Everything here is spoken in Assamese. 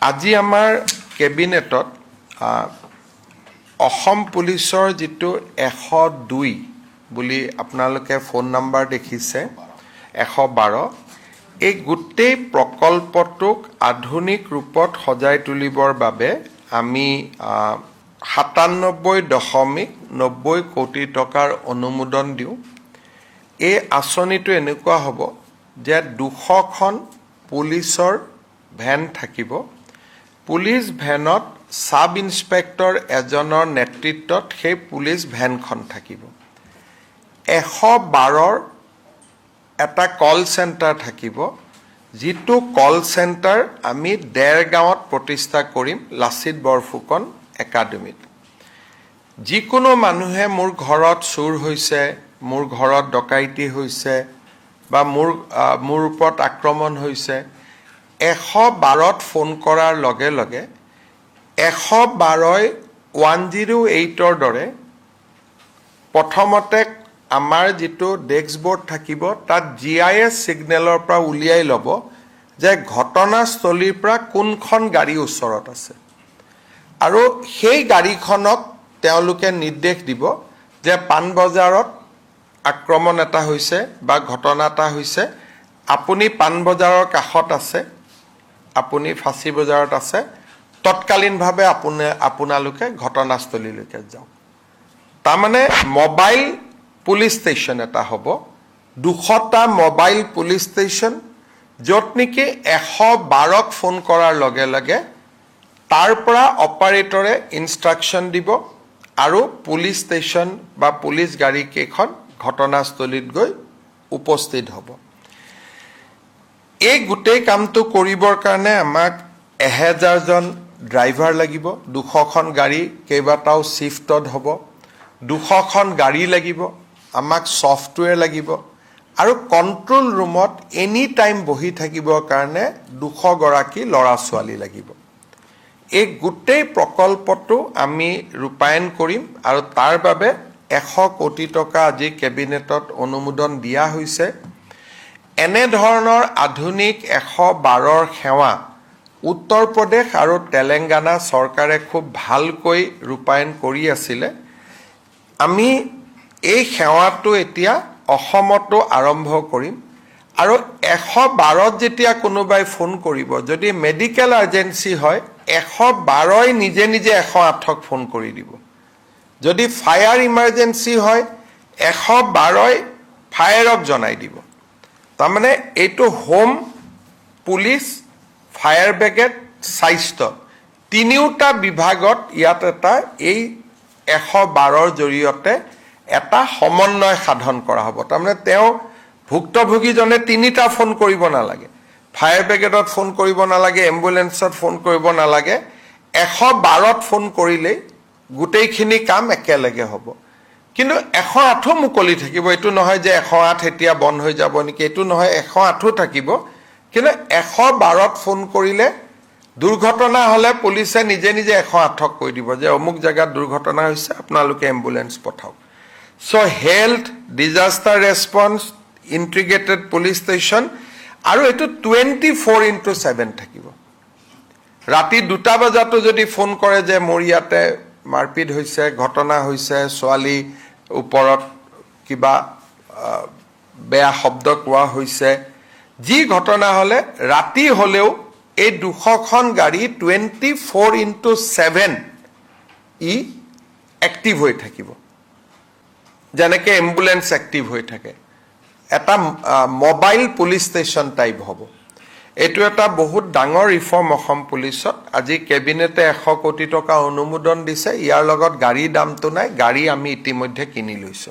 আজি আমাৰ কেবিনেটত অসম পুলিচৰ যেটো 102 বুলি আপোনালোকে ফোন নাম্বাৰ দেখিছে 112 এই গোটেই প্ৰকল্পটোক আধুনিক ৰূপত সজাই তুলিবৰ বাবে আমি 97.90 কোটি টকাৰ অনুমোদন দিওঁ এই আঁচনিটো এনেকুৱা হ'ব যে 200খন পুলিচৰ ভ্যান থাকিব পুলিচ ভ্যানত সাব ইন্সপেক্টৰ এজনৰ নেতৃত্বত সেই পুলিচ ভ্যানখন থাকিব 112ৰ এটা কল সেন্টাৰ থাকিব যিটো কল সেন্টাৰ আমি দেৰগাঁৱত প্ৰতিষ্ঠা কৰিম লাচিত বৰফুকন একাডেমিত যিকোনো মানুহে মোৰ ঘৰত চুৰ হৈছে মোৰ ঘৰত ডকাইতি হৈছে বা মোৰ ওপৰত আক্ৰমণ হৈছে 112ত ফোন কৰাৰ লগে লগে 112ই 108ৰ দৰে প্ৰথমতে আমাৰ যেটো ডেস্কবোৰ্ড থাকিব তাত GIS সিগনেলৰ পৰা উলিয়াই ল'ব যে ঘটনাস্থলীৰ পৰা কোনখন গাড়ী ওচৰত আছে আৰু সেই গাড়ীখনক তেওঁলোকে নিৰ্দেশ দিব যে পানবজাৰত আক্ৰমণ এটা হৈছে বা ঘটনা এটা হৈছে আপুনি পানবজাৰৰ কাষত আছে আপুনি ফাঁচী বজাৰত আছে তৎকালীনভাৱে আপোনালোকে ঘটনাস্থলীলৈকে যাওক তাৰমানে মোবাইল পুলিচ ষ্টেচন এটা হ'ব 200টা মোবাইল পুলিচ ষ্টেচন য'ত নেকি 112ক ফোন কৰাৰ লগে লগে তাৰ পৰা অপাৰেটৰে ইনষ্ট্ৰাকচন দিব আৰু পুলিচ ষ্টেচন বা পুলিচ গাড়ী কেইখন ঘটনাস্থলীত গৈ উপস্থিত হ'ব এই গোটেই কামটো কৰিবৰ কাৰণে আমাক 1000 জন ড্ৰাইভাৰ লাগিব 200খন গাড়ী কেইবাটাও শিফটত হ'ব 200খন গাড়ী লাগিব আমাক সফটওয়্যাৰ লাগিব আৰু কন্ট্ৰোল ৰুমত এনি টাইম বহি থাকিবৰ কাৰণে 200 গৰাকী লৰা ছোৱালী লাগিব এই গোটেই প্ৰকল্পটো আমি ৰূপায়ণ কৰিম আৰু তাৰ বাবে 100 কোটি টকা আজি কেবিনেটত অনুমোদন দিয়া হৈছে এনে ধৰণৰ আধুনিক 112ৰ সেৱা উত্তৰ প্ৰদেশ আৰু তেলেংগানা চৰকাৰে খুব ভালকৈ ৰূপায়ণ কৰি আছিল আমি এই সেৱাটো এতিয়া অসমতো আৰম্ভ কৰিম আৰু 112ত যেতিয়া কোনোবাই ফোন কৰিব যদি মেডিকেল এজেন্সি হয় 112ই নিজে নিজে 108ক ফোন কৰি দিব যদি ফায়াৰ ইমাৰ্জেন্সি হয় 112ই ফায়াৰক জনাই দিব তাৰমানে এইটো হোম পুলিচ ফায়াৰ ব্ৰিগেড স্বাস্থ্য তিনিওটা বিভাগত ইয়াত এটা এই 112ৰ জৰিয়তে এটা সমন্বয় সাধন কৰা হ'ব তাৰমানে তেওঁ ভুক্তভোগীজনে তিনিটা ফোন কৰিব নালাগে ফায়াৰ ব্ৰিগেডত ফোন কৰিব নালাগে এম্বুলেন্সত ফোন কৰিব নালাগে 112ত ফোন কৰিলে গোটেইখিনি কাম একেলগে হ'ব কিন্তু 108 মুকলি থাকিব এটো নহয় যে 108 এতিয়া বন্ধ হৈ যাব নেকি এটো নহয় 108 থাকিব কিন্তু 112ত ফোন কৰিলে দুৰ্ঘটনা হলে পুলিচে নিজে নিজে 108ক কৈ দিব যে অমুক জায়গাত দুৰ্ঘটনা হৈছে আপোনালোকে এম্বুলেন্স পঠাওক so health disaster response integrated police station আৰু এটো 24/7 থাকিব ৰাতি 2টা বজাতো যদি ফোন কৰে যে মোৰ ইয়াতে মাৰপিট হৈছে ঘটনা হৈছে ছোৱালী ওপৰত কিবা বেয়া শব্দ কোৱা হৈছে যি ঘটনা হলে ৰাতি হলেও এই 200খন গাড়ী 24/7 ই এক্টিভ হৈ থাকিব যেনেকে এম্বুলেন্স এক্টিভ হৈ থাকে এটা মোবাইল পুলিচ ষ্টেচন টাইপ হ'ব এটো এটা বহুত ডাঙৰ ৰিফৰ্ম অসম পুলিচত আজি কেবিনেটে 100 কোটি টকা অনুমোদন দিছে ইয়াৰ লগত গাড়ী দামটো নাই গাড়ী আমি ইতিমধ্যে কিনি লৈছো